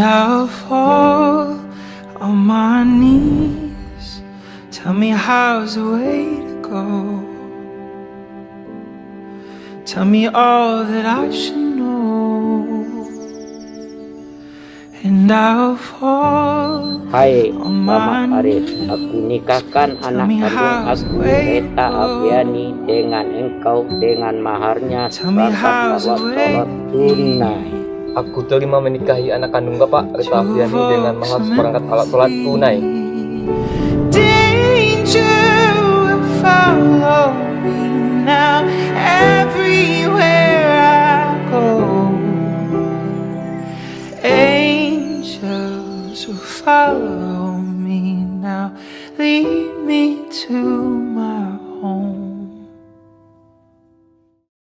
I'll fall on my knees. Tell me how's the way to go. Tell me all that I should know. And I'll fall. Hai Mama Arif, aku nikahkan anak kandung aku Reta Afiani dengan engkau dengan maharnya seperempat sholat tunai. Aku terima menikahi anak kandung Bapak Reta Afiani dengan mahar seperangkat alat sholat tunai. Danger will follow me now.